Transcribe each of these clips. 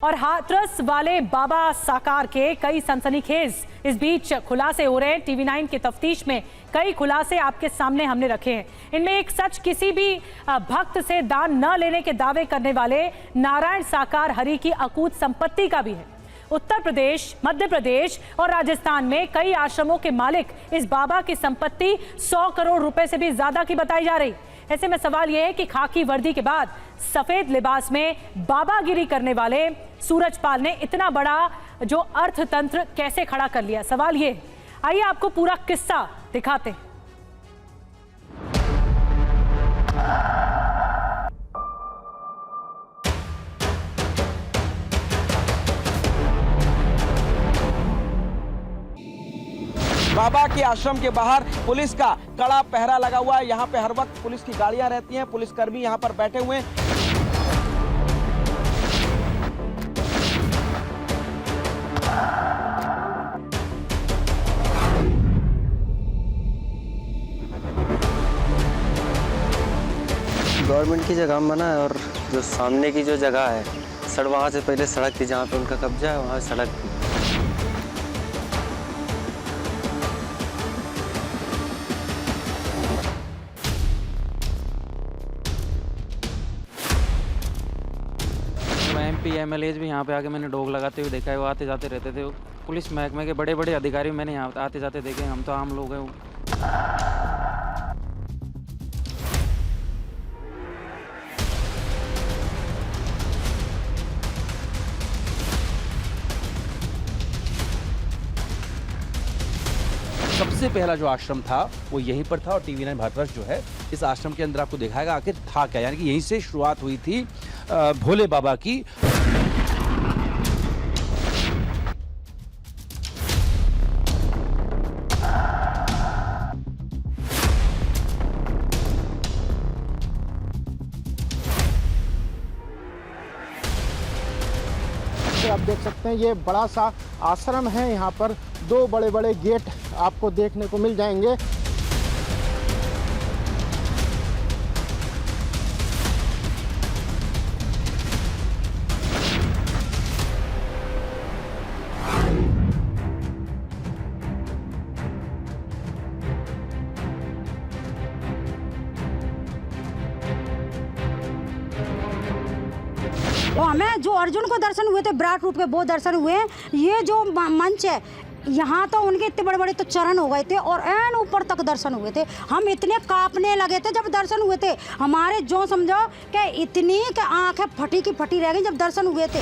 और हाथरस वाले बाबा साकार के कई सनसनीखेज इस बीच खुलासे हो रहे हैं। TV9 की तफ्तीश में कई खुलासे आपके सामने हमने रखे हैं। इनमें एक सच, किसी भी भक्त से दान न लेने के दावे करने वाले नारायण साकार हरि की अकूत संपत्ति का भी है। उत्तर प्रदेश, मध्य प्रदेश और राजस्थान में कई आश्रमों के मालिक इस बाबा की संपत्ति 100 करोड़ रुपए से भी ज्यादा की बताई जा रही। ऐसे में सवाल यह है कि खाकी वर्दी के बाद सफेद लिबास में बाबागिरी करने वाले सूरजपाल ने इतना बड़ा जो अर्थतंत्र कैसे खड़ा कर लिया, सवाल ये। आइए आपको पूरा किस्सा दिखाते हैं। बाबा के आश्रम के बाहर पुलिस का कड़ा पहरा लगा हुआ है। यहाँ पे हर वक्त पुलिस की गाड़ियां रहती हैं, पुलिसकर्मी यहाँ पर बैठे हुए हैं। गवर्नमेंट की जगह में बना है और जो सामने की जो जगह है सड़क, वहाँ से पहले सड़क थी जहाँ पे उनका कब्जा है, वहाँ सड़क थी। MP MLAs भी यहाँ पे आके मैंने डोग लगाते हुए देखा है। वो आते जाते रहते थे। पुलिस महकमे के बड़े बड़े अधिकारी मैंने यहाँ आते जाते देखे। हम तो आम लोग हैं। सबसे पहला जो आश्रम था वो यहीं पर था और TV9 भारतवर्ष जो है इस आश्रम के अंदर आपको दिखाएगा आखिर था क्या, यानी कि यहीं से शुरुआत हुई थी भोले बाबा की। आप देख सकते हैं ये बड़ा सा आश्रम है। यहाँ पर दो बड़े बड़े गेट आपको देखने को मिल जाएंगे। और हमें जो अर्जुन को दर्शन हुए थे विराट रूप के, वो दर्शन हुए। ये जो मंच है यहाँ तो उनके इतने बड़े बड़े तो चरण हो गए थे और एन ऊपर तक दर्शन हुए थे। हम इतने कांपने लगे थे जब दर्शन हुए थे। हमारे जो समझो कि इतनी कि आंखें फटी की फटी रह गई जब दर्शन हुए थे।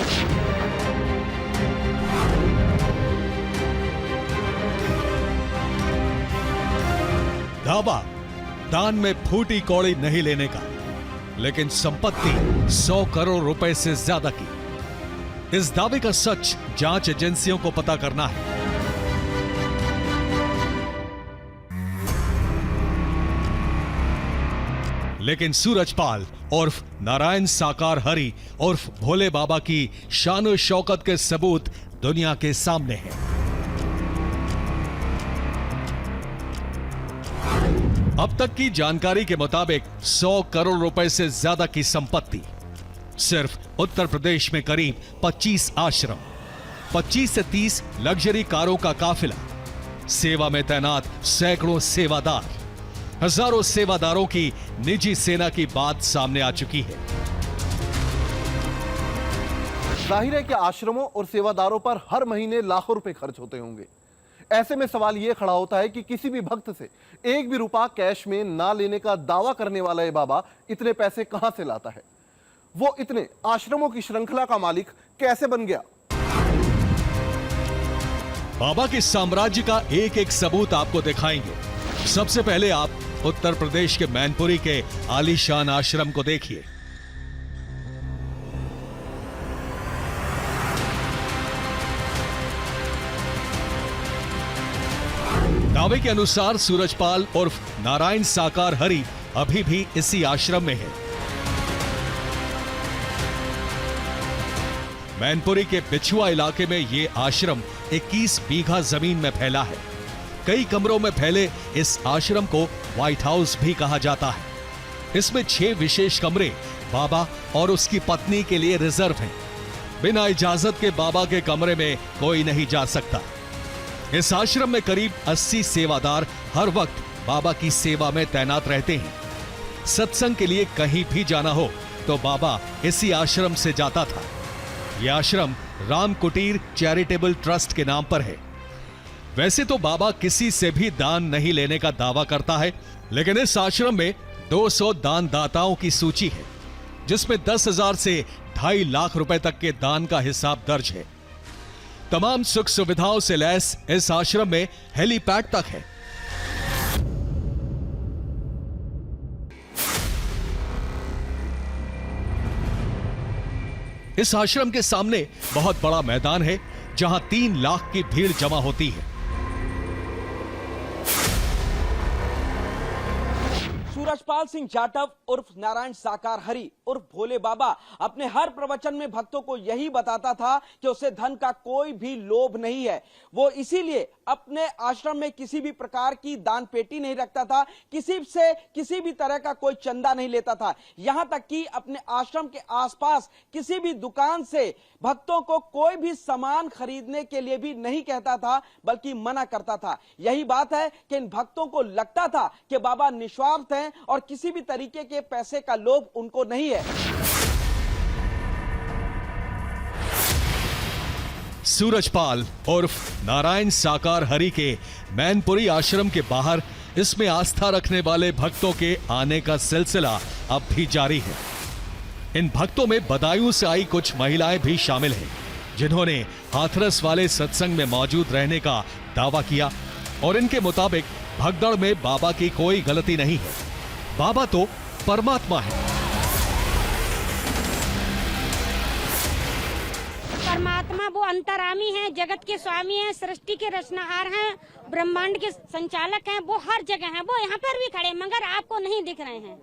दावा दान में फूटी कौड़ी नहीं लेने का, लेकिन संपत्ति 100 करोड़ रुपए से ज्यादा की। इस दावे का सच जांच एजेंसियों को पता करना है। लेकिन सूरजपाल उर्फ नारायण साकार हरि उर्फ भोले बाबा की शान शौकत के सबूत दुनिया के सामने हैं। अब तक की जानकारी के मुताबिक 100 करोड़ रुपए से ज्यादा की संपत्ति। सिर्फ उत्तर प्रदेश में करीब 25 आश्रम, 25 से 30 लग्जरी कारों का काफिला, सेवा में तैनात सैकड़ों सेवादार, हजारों सेवादारों की निजी सेना की बात सामने आ चुकी है। जाहिर है कि आश्रमों और सेवादारों पर हर महीने लाखों रुपए खर्च होते होंगे। ऐसे में सवाल यह खड़ा होता है कि किसी भी भक्त से एक भी रुपया कैश में ना लेने का दावा करने वाला ये बाबा इतने पैसे कहां से लाता है? वो इतने आश्रमों की श्रृंखला का मालिक कैसे बन गया? बाबा के साम्राज्य का एक एक सबूत आपको दिखाएंगे। सबसे पहले आप उत्तर प्रदेश के मैनपुरी के आलीशान आश्रम को देखिए। दावे के अनुसार सूरजपाल उर्फ नारायण साकार हरि अभी भी इसी आश्रम में है। मैनपुरी के बिछुआ इलाके में यह आश्रम 21 बीघा जमीन में फैला है। कई कमरों में फैले इस आश्रम को व्हाइट हाउस भी कहा जाता है। इसमें 6 विशेष कमरे बाबा और उसकी पत्नी के लिए रिजर्व हैं। बिना इजाजत के बाबा के कमरे में कोई नहीं जा सकता। इस आश्रम में करीब 80 सेवादार हर वक्त बाबा की सेवा में तैनात रहते हैं। सत्संग के लिए कहीं भी जाना हो तो बाबा इसी आश्रम से जाता था। यह आश्रम राम कुटीर चैरिटेबल ट्रस्ट के नाम पर है। वैसे तो बाबा किसी से भी दान नहीं लेने का दावा करता है, लेकिन इस आश्रम में 200 दानदाताओं की सूची है, जिसमें 10,000 से 2.5 लाख रुपए तक के दान का हिसाब दर्ज है। तमाम सुख सुविधाओं से लैस इस आश्रम में हेलीपैड तक है। इस आश्रम के सामने बहुत बड़ा मैदान है, जहां 3 लाख की भीड़ जमा होती है। सूरजपाल सिंह जाटव उर्फ नारायण साकार हरि उर्फ भोले बाबा अपने हर प्रवचन में भक्तों को यही बताता था कि उसे धन का कोई भी लोभ नहीं है। वो इसीलिए अपने आश्रम में किसी भी प्रकार की दान पेटी नहीं रखता था, किसी से किसी भी तरह का कोई चंदा नहीं लेता था। यहां तक कि अपने आश्रम के आसपास किसी भी दुकान से भक्तों को कोई भी सामान खरीदने के लिए भी नहीं कहता था, बल्कि मना करता था। यही बात है कि इन भक्तों को लगता था कि बाबा निस्वार्थ हैं और किसी भी तरीके के पैसे का लोभ उनको नहीं है। सूरजपाल उर्फ नारायण साकार हरि के मैनपुरी आश्रम के बाहर इसमें आस्था रखने वाले भक्तों के आने का सिलसिला अब भी जारी है। इन भक्तों में बदायूं से आई कुछ महिलाएं भी शामिल हैं, जिन्होंने हाथरस वाले सत्संग में मौजूद रहने का दावा किया और इनके मुताबिक भगदड़ में बाबा की कोई गलती नहीं है। बाबा तो परमात्मा है। परमात्मा वो अंतरामी हैं, जगत के स्वामी हैं, सृष्टि के रचनाहार हैं, ब्रह्मांड के संचालक हैं। वो हर जगह हैं, वो यहाँ पर भी खड़े, मगर आपको नहीं दिख रहे हैं।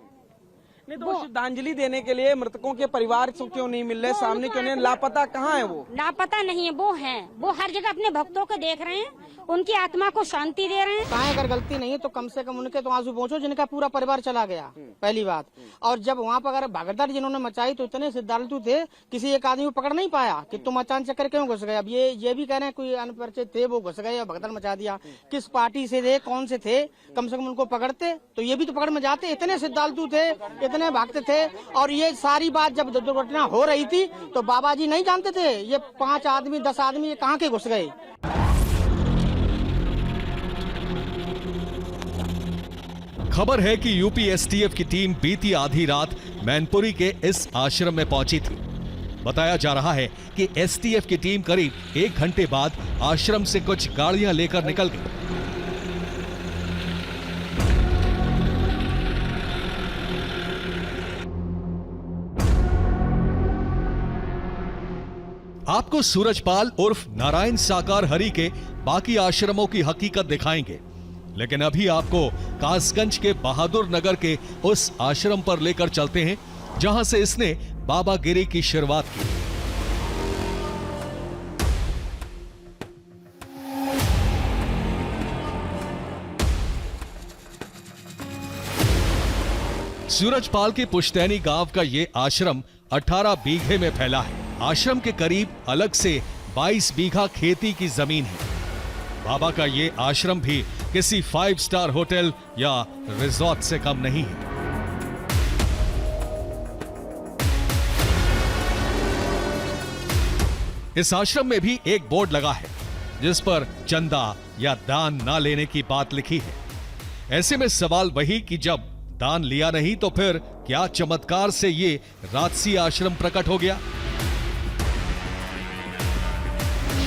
नहीं तो श्रद्धांजलि देने के लिए मृतकों के परिवार से क्यों नहीं मिल रहे, सामने क्यों नहीं, लापता कहाँ है वो? लापता नहीं है, वो हैं, वो हर जगह अपने भक्तों को देख रहे हैं, उनकी आत्मा को शांति दे रहे हैं। कहाँ अगर गलती नहीं है तो कम से कम उनके तो आंसू पहुँचो, जिनका पूरा परिवार चला गया, पहली बात। और जब वहाँ पर अगर भगदड़ जिन्होंने मचाई तो इतने श्रद्धालु थे, किसी एक आदमी को पकड़ नहीं पाया कि तुम अचानक चक्कर क्यों घुस गए। अब ये भी कह रहे हैं कोई अनपरिचित थे, वो घुस गए और भगदड़ मचा दिया। किस पार्टी से थे, कौन से थे, कम से कम उनको पकड़ते तो ये भी तो पकड़ में जाते। इतने श्रद्धालु थे, इतने भक्त थे। और ये सारी बात जब दुर्घटना हो रही थी तो बाबा जी नहीं जानते थे ये 5 आदमी 10 आदमी ये कहाँ के घुस गए। खबर है कि यूपी एसटीएफ की टीम बीती आधी रात मैनपुरी के इस आश्रम में पहुंची थी। बताया जा रहा है कि एसटीएफ की टीम करीब 1 घंटे बाद आश्रम से कुछ गाड़ियां लेकर निकल गई। आपको सूरजपाल उर्फ नारायण साकार हरि के बाकी आश्रमों की हकीकत दिखाएंगे, लेकिन अभी आपको कासगंज के बहादुर नगर के उस आश्रम पर लेकर चलते हैं जहां से इसने बाबागिरी की शुरुआत की। सूरजपाल के पुश्तैनी गांव का यह आश्रम 18 बीघे में फैला है। आश्रम के करीब अलग से 22 बीघा खेती की जमीन है। बाबा का ये आश्रम भी किसी 5 स्टार होटल या रिजॉर्ट से कम नहीं है। इस आश्रम में भी एक बोर्ड लगा है जिस पर चंदा या दान ना लेने की बात लिखी है। ऐसे में सवाल वही कि जब दान लिया नहीं तो फिर क्या चमत्कार से ये राजसी आश्रम प्रकट हो गया।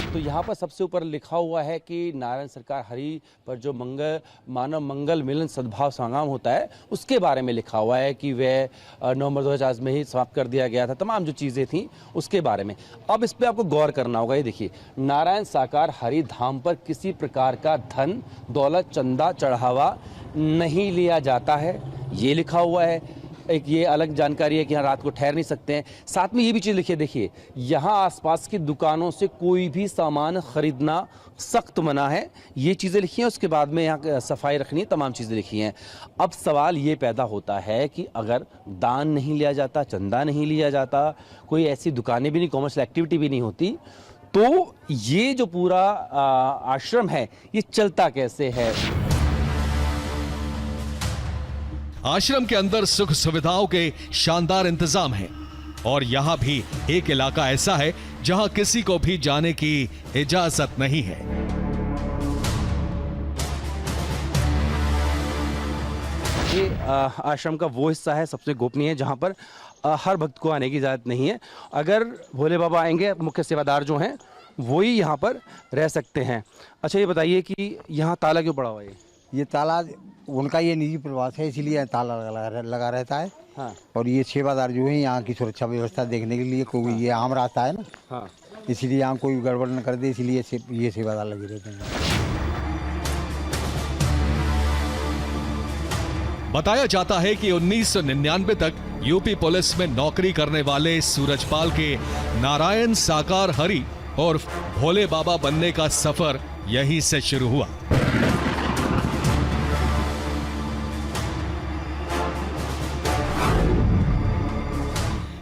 तो यहाँ पर सबसे ऊपर लिखा हुआ है कि नारायण सरकार हरि पर जो मानव मंगल मिलन सद्भाव संगम होता है उसके बारे में लिखा हुआ है कि वह नवंबर 2004 में ही समाप्त कर दिया गया था। तमाम जो चीज़ें थीं उसके बारे में अब इस पर आपको गौर करना होगा। ये देखिए, नारायण साकार हरि धाम पर किसी प्रकार का धन दौलत चंदा चढ़ावा नहीं लिया जाता है, ये लिखा हुआ है। एक ये अलग जानकारी है कि यहाँ रात को ठहर नहीं सकते हैं। साथ में ये भी चीज़ लिखिए, देखिए यहाँ आसपास की दुकानों से कोई भी सामान खरीदना सख्त मना है, ये चीज़ें लिखी हैं। उसके बाद में यहाँ सफाई रखनी है, तमाम चीज़ें लिखी हैं। अब सवाल ये पैदा होता है कि अगर दान नहीं लिया जाता, चंदा नहीं लिया जाता, कोई ऐसी दुकानें भी नहीं, कॉमर्शियल एक्टिविटी भी नहीं होती, तो ये जो पूरा आश्रम है ये चलता कैसे है? आश्रम के अंदर सुख सुविधाओं के शानदार इंतजाम हैं और यहाँ भी एक इलाका ऐसा है जहाँ किसी को भी जाने की इजाजत नहीं है। ये आश्रम का वो हिस्सा है सबसे गोपनीय, जहाँ पर हर भक्त को आने की इजाज़त नहीं है। अगर भोले बाबा आएंगे, मुख्य सेवादार जो हैं वही यहाँ पर रह सकते हैं। अच्छा, ये बताइए कि यहाँ ताला क्यों पड़ा हुआ है? ये ताला उनका ये निजी प्रवास है, इसीलिए ताला लगा रहता है। हाँ। और ये सेवादार जो है यहाँ की सुरक्षा व्यवस्था देखने के लिए, क्योंकि ये आम रास्ता है ना। हाँ। इसीलिए यहाँ कोई गड़बड़ न कर दे, इसीलिए ये सेवादार लगे रहते हैं। बताया जाता है कि 1999 तक यूपी पुलिस में नौकरी करने वाले सूरजपाल के नारायण साकार हरि और भोले बाबा बनने का सफर यहीं से शुरू हुआ।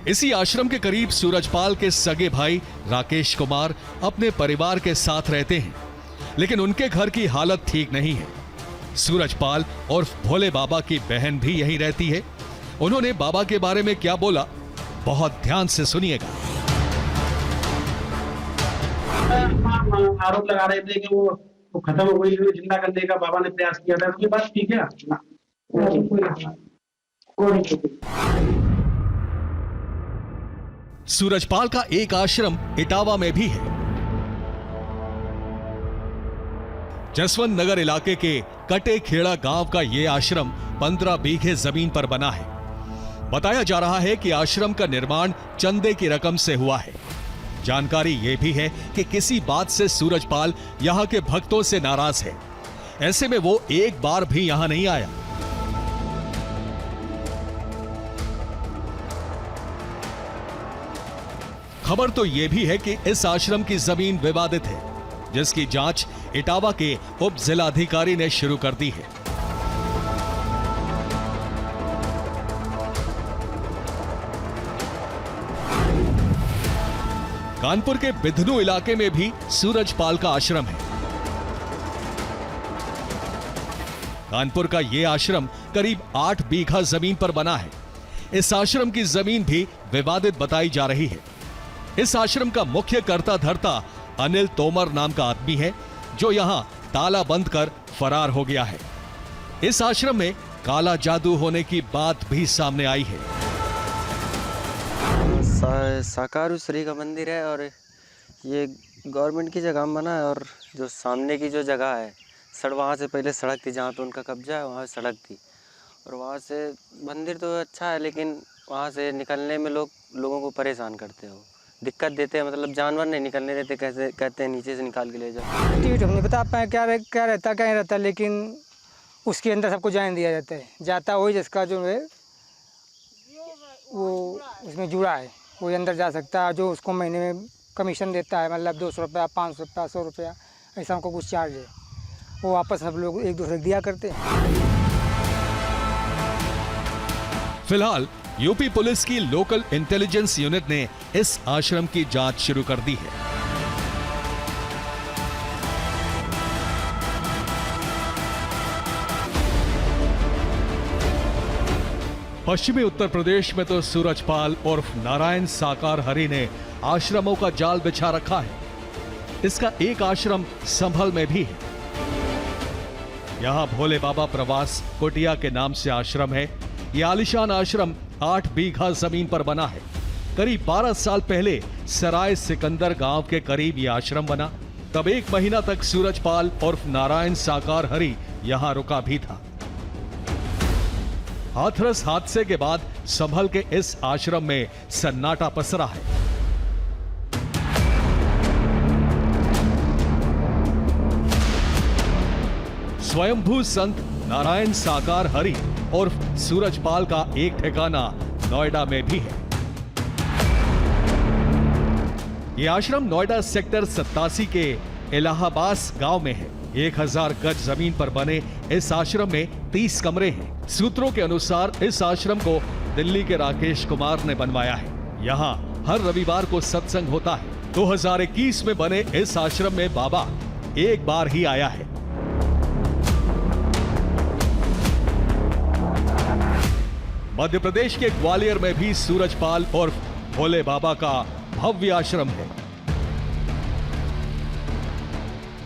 इसी आश्रम के करीब सूरजपाल के सगे भाई राकेश कुमार अपने परिवार के साथ रहते हैं, लेकिन उनके घर की हालत ठीक नहीं है। सूरजपाल और भोले बाबा की बहन भी यहीं रहती है। उन्होंने बाबा के बारे में क्या बोला, बहुत ध्यान से सुनिएगा। आरोप लगा रहे थे कि वो खत्म हो गई, जिंदा करने का बाबा ने प्रयास किया था, उसके बाद ठीक है। सूरजपाल का एक आश्रम इटावा में भी है। जसवंत नगर इलाके के कटे खेड़ा गांव का यह आश्रम 15 बीघे जमीन पर बना है। बताया जा रहा है कि आश्रम का निर्माण चंदे की रकम से हुआ है। जानकारी यह भी है कि किसी बात से सूरजपाल यहां के भक्तों से नाराज है। ऐसे में वो एक बार भी यहां नहीं आया। खबर तो यह भी है कि इस आश्रम की जमीन विवादित है, जिसकी जांच इटावा के उप जिलाधिकारी ने शुरू कर दी है। कानपुर के बिधनू इलाके में भी सूरजपाल का आश्रम है। कानपुर का यह आश्रम करीब 8 बीघा जमीन पर बना है। इस आश्रम की जमीन भी विवादित बताई जा रही है। इस आश्रम का मुख्य कर्ता धर्ता अनिल तोमर नाम का आदमी है, जो यहां ताला बंद कर फरार हो गया है। इस आश्रम में काला जादू होने की बात भी सामने आई है। साकार श्री का मंदिर है और ये गवर्नमेंट की जगह में बना है। और जो सामने की जो जगह है, वहाँ से पहले सड़क थी, जहाँ पे उनका कब्जा है वहाँ सड़क थी। और वहाँ से मंदिर तो अच्छा है, लेकिन वहाँ से निकलने में लोगों को परेशान करते हो, दिक्कत देते हैं। मतलब जानवर नहीं निकलने देते, कैसे कहते हैं नीचे से निकाल के ले जाओ। टिकट हम नहीं बता पाए क्या रहता क्या नहीं रहता, लेकिन उसके अंदर सबको जाने दिया जाता है। जाता वही जिसका जो है वो उसमें जुड़ा है, वही अंदर जा सकता है। जो उसको महीने में कमीशन देता है, मतलब 200 रुपया, 500 रुपया, 100 रुपया, ऐसा हमको कुछ चार्ज है, वो वापस सब लोग एक दूसरे को दिया करते हैं। फिलहाल यूपी पुलिस की लोकल इंटेलिजेंस यूनिट ने इस आश्रम की जांच शुरू कर दी है। पश्चिमी उत्तर प्रदेश में तो सूरजपाल उर्फ नारायण साकार हरि ने आश्रमों का जाल बिछा रखा है। इसका एक आश्रम संभल में भी है। यहां भोले बाबा प्रवास कुटिया के नाम से आश्रम है। यह आलिशान आश्रम 8 बीघा जमीन पर बना है। करीब 12 साल पहले सराय सिकंदर गांव के करीब यह आश्रम बना। तब 1 महीना तक सूरजपाल उर्फ नारायण साकार हरि यहां रुका भी था। हाथरस हादसे के बाद संभल के इस आश्रम में सन्नाटा पसरा है। स्वयंभू संत नारायण साकार हरि उर्फ सूरजपाल का एक ठिकाना नोएडा में भी है। ये आश्रम नोएडा सेक्टर 87 के इलाहाबाद गांव में है। 1000 गज जमीन पर बने इस आश्रम में 30 कमरे हैं। सूत्रों के अनुसार इस आश्रम को दिल्ली के राकेश कुमार ने बनवाया है। यहाँ हर रविवार को सत्संग होता है। 2021 में बने इस आश्रम में बाबा एक बार ही आया है। मध्य प्रदेश के ग्वालियर में भी सूरजपाल और भोले बाबा का भव्य आश्रम है।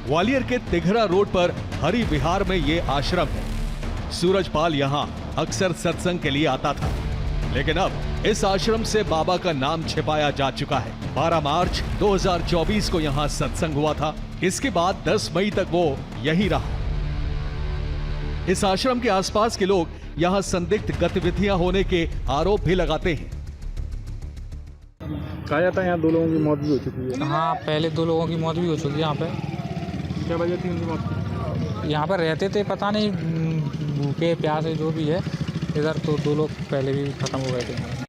ग्वालियर के तिघरा रोड पर हरि विहार में ये आश्रम है। सूरजपाल यहां अक्सर सत्संग के लिए आता था, लेकिन अब इस आश्रम से बाबा का नाम छिपाया जा चुका है। 12 मार्च 2024 को यहां सत्संग हुआ था। इसके बाद 10 मई तक वो यही रहा। इस आश्रम के आसपास के लोग यहां संदिग्ध गतिविधियां होने के आरोप भी लगाते हैं। कहा जाता है यहाँ 2 लोगों की मौत भी हो चुकी है। हाँ, पहले 2 लोगों की मौत भी हो चुकी है यहाँ पे। क्या वजह थी उनकी मौत? यहाँ पर रहते थे, पता नहीं भूखे प्यासे जो भी है, इधर तो 2 लोग पहले भी खत्म हो गए थे।